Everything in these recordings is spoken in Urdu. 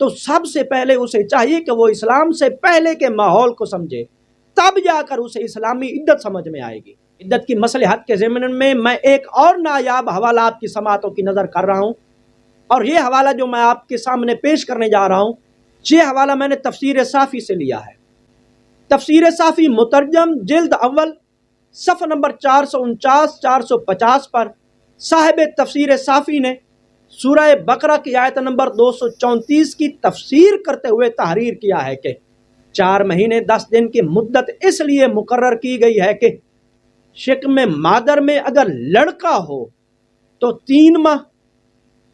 تو سب سے پہلے اسے چاہیے کہ وہ اسلام سے پہلے کے ماحول کو سمجھے، تب جا کر اسے اسلامی عدت سمجھ میں آئے گی۔ عدت کی مصلحت کے ضمن میں ایک اور نایاب حوالہ آپ کی سماعتوں کی نظر کر رہا ہوں، اور یہ حوالہ جو میں آپ کے سامنے پیش کرنے جا رہا ہوں، یہ حوالہ میں نے تفسیر صافی سے لیا ہے۔ تفسیر صافی مترجم جلد اول صفحہ نمبر 449 450 پر صاحب تفسیر صافی نے سورہ بقرہ کی آیت نمبر 234 کی تفسیر کرتے ہوئے تحریر کیا ہے کہ 4 مہینے 10 دن کی مدت اس لیے مقرر کی گئی ہے کہ شکم مادر میں اگر لڑکا ہو تو 3 ماہ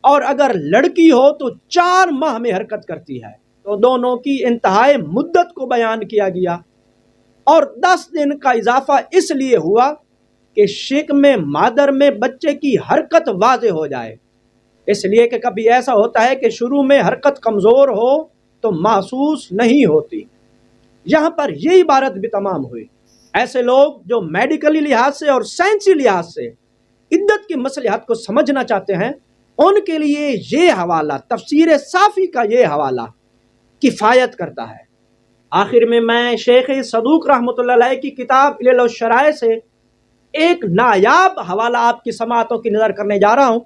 اور اگر لڑکی ہو تو 4 ماہ میں حرکت کرتی ہے، تو دونوں کی انتہائی مدت کو بیان کیا گیا، اور 10 دن کا اضافہ اس لیے ہوا کہ شکم مادر میں بچے کی حرکت واضح ہو جائے، اس لیے کہ کبھی ایسا ہوتا ہے کہ شروع میں حرکت کمزور ہو تو محسوس نہیں ہوتی۔ یہاں پر یہ عبارت بھی تمام ہوئی۔ ایسے لوگ جو میڈیکلی لحاظ سے اور سائنسی لحاظ سے عدت کی مصلحت کو سمجھنا چاہتے ہیں، ان کے لیے یہ حوالہ، تفسیر صافی کا یہ حوالہ کفایت کرتا ہے۔ آخر میں شیخ صدوق رحمۃ اللہ علیہ کی کتاب علل الشرائع سے ایک نایاب حوالہ آپ کی سماعتوں کی نظر کرنے جا رہا ہوں۔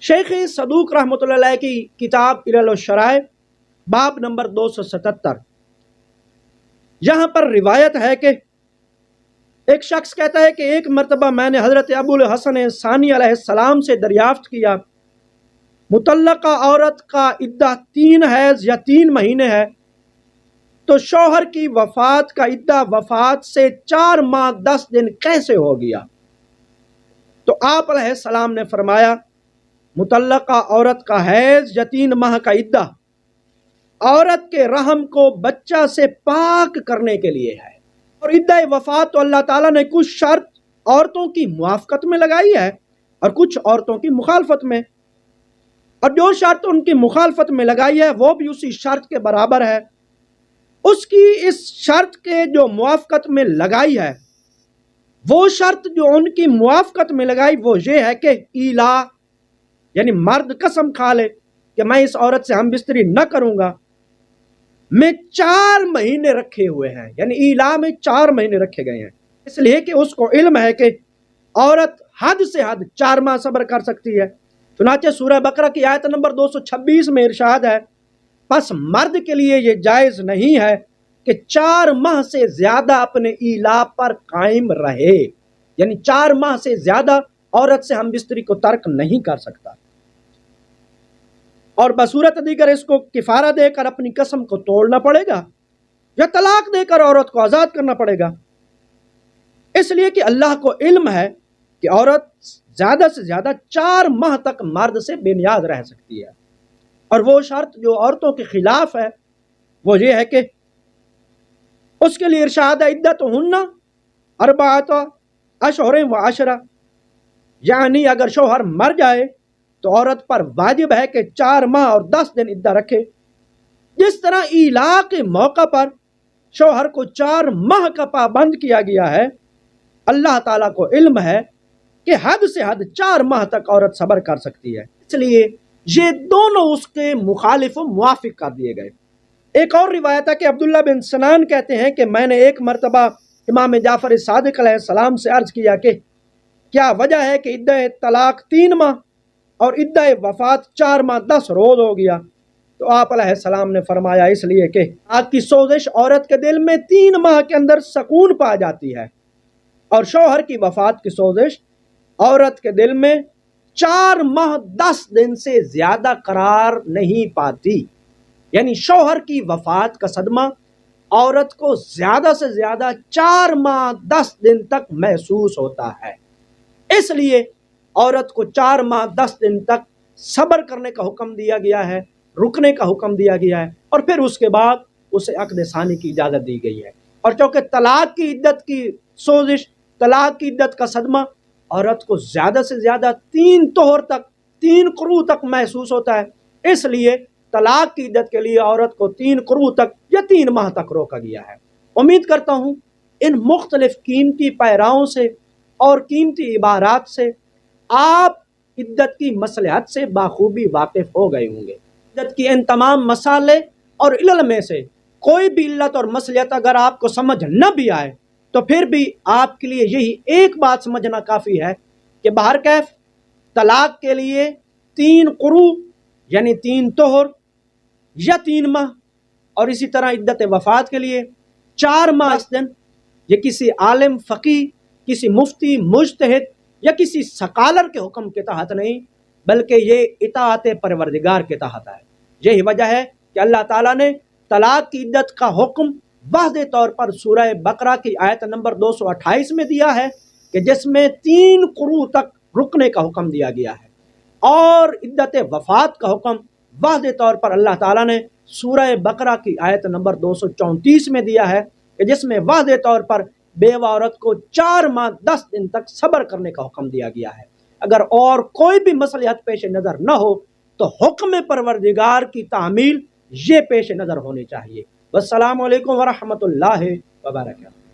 شیخ صدوق رحمۃ اللہ علیہ کی کتاب علل الشرائع باب نمبر 277، یہاں پر روایت ہے کہ ایک شخص کہتا ہے کہ ایک مرتبہ میں نے حضرت ابو الحسن ثانی علیہ السلام سے دریافت کیا، مطلقہ عورت کا عدہ 3 حیض یا 3 مہینے ہے، تو شوہر کی وفات کا عدہ وفات سے 4 ماہ 10 دن کیسے ہو گیا؟ تو آپ علیہ السلام نے فرمایا، مطلقہ عورت کا حیض یا 3 ماہ کا عدہ عورت کے رحم کو بچہ سے پاک کرنے کے لیے ہے، اور عدہ وفات تو اللہ تعالیٰ نے کچھ شرط عورتوں کی موافقت میں لگائی ہے اور کچھ عورتوں کی مخالفت میں، اور جو شرط ان کی مخالفت میں لگائی ہے وہ بھی اسی شرط کے برابر ہے۔ اس کی اس شرط کے جو موافقت میں لگائی ہے، وہ شرط جو ان کی موافقت میں لگائی وہ یہ ہے کہ ایلا، یعنی مرد قسم کھا لے کہ میں اس عورت سے ہم بستری نہ کروں گا، میں 4 مہینے رکھے ہوئے ہیں، یعنی ایلا میں 4 مہینے رکھے گئے ہیں، اس لیے کہ اس کو علم ہے کہ عورت حد سے حد 4 ماہ صبر کر سکتی ہے۔ چنانچہ سورہ بقرہ کی آیت نمبر 226 میں ارشاد ہے، پس مرد کے لیے یہ جائز نہیں ہے کہ 4 ماہ سے زیادہ اپنے ایلا پر قائم رہے، یعنی 4 ماہ سے زیادہ عورت سے ہم بستری کو ترک نہیں کر سکتا، اور بصورت دیگر اس کو کفارہ دے کر اپنی قسم کو توڑنا پڑے گا یا طلاق دے کر عورت کو آزاد کرنا پڑے گا، اس لیے کہ اللہ کو علم ہے کہ عورت زیادہ سے زیادہ 4 ماہ تک مرد سے بے نیاز رہ سکتی ہے، اور وہ شرط جو عورتوں کے خلاف ہے وہ یہ ہے کہ اس کے لیے ارشاد ہے، عدتہن 4 اشہر و عشرہ، یعنی اگر شوہر مر جائے تو عورت پر واجب ہے کہ 4 ماہ اور 10 دن عدہ رکھے۔ جس طرح ایلا کے موقع پر شوہر کو 4 ماہ کا پابند کیا گیا ہے، اللہ تعالیٰ کو علم ہے کہ حد سے حد 4 ماہ تک عورت صبر کر سکتی ہے، اس لیے یہ دونوں اس کے مخالف و موافق کر دیے گئے۔ ایک اور روایت ہے کہ عبداللہ بن سنان کہتے ہیں کہ میں نے ایک مرتبہ امام جعفر صادق علیہ السلام سے عرض کیا کہ کیا وجہ ہے کہ عدہ طلاق 3 ماہ اور عدہ وفات 4 ماہ 10 روز ہو گیا؟ تو آپ علیہ السلام نے فرمایا، اس لیے کہ آگ کی سوزش عورت کے دل میں 3 ماہ کے اندر سکون پا جاتی ہے، اور شوہر کی وفات کی سوزش عورت کے دل میں 4 ماہ 10 دن سے زیادہ قرار نہیں پاتی، یعنی شوہر کی وفات کا صدمہ عورت کو زیادہ سے زیادہ 4 ماہ 10 دن تک محسوس ہوتا ہے، اس لیے عورت کو 4 ماہ 10 دن تک صبر کرنے کا حکم دیا گیا ہے، رکنے کا حکم دیا گیا ہے، اور پھر اس کے بعد اسے عقد ثانی کی اجازت دی گئی ہے۔ اور چونکہ طلاق کی عدت کی سوزش، طلاق کی عدت کا صدمہ عورت کو زیادہ سے زیادہ 3 طہر تک، 3 قروء تک محسوس ہوتا ہے، اس لیے طلاق کی عدت کے لیے عورت کو 3 قروء تک یا 3 ماہ تک روکا گیا ہے۔ امید کرتا ہوں ان مختلف قیمتی پیراؤں سے اور قیمتی عبارات سے آپ عدت کی مصلحت سے بخوبی واقف ہو گئے ہوں گے۔ عدت کی ان تمام مسالے اور علل میں سے کوئی بھی علت اور مصلحت اگر آپ کو سمجھ نہ بھی آئے تو پھر بھی آپ کے لیے یہی ایک بات سمجھنا کافی ہے کہ بہرکیف طلاق کے لیے 3 قروء یعنی 3 طہر یا 3 ماہ، اور اسی طرح عدت وفات کے لیے 4 ماہ دن، یہ کسی عالم فقی، کسی مفتی مجتہد یا کسی سکالر کے حکم کے تحت نہیں، بلکہ یہ اطاعت پروردگار کے تحت ہے۔ یہی وجہ ہے کہ اللہ تعالیٰ نے طلاق کی عدت کا حکم واضح طور پر سورہ بقرہ کی آیت نمبر 228 میں دیا ہے کہ جس میں 3 قروء تک رکنے کا حکم دیا گیا ہے، اور عدت وفات کا حکم واضح طور پر اللہ تعالیٰ نے سورہ بقرہ کی آیت نمبر 234 میں دیا ہے کہ جس میں واضح طور پر بیوہ عورت کو 4 ماہ 10 دن تک صبر کرنے کا حکم دیا گیا ہے۔ اگر اور کوئی بھی مصلحت پیش نظر نہ ہو تو حکم پروردگار کی تعمیل یہ پیش نظر ہونی چاہیے۔ والسلام علیکم ورحمۃ اللہ وبرکاتہ۔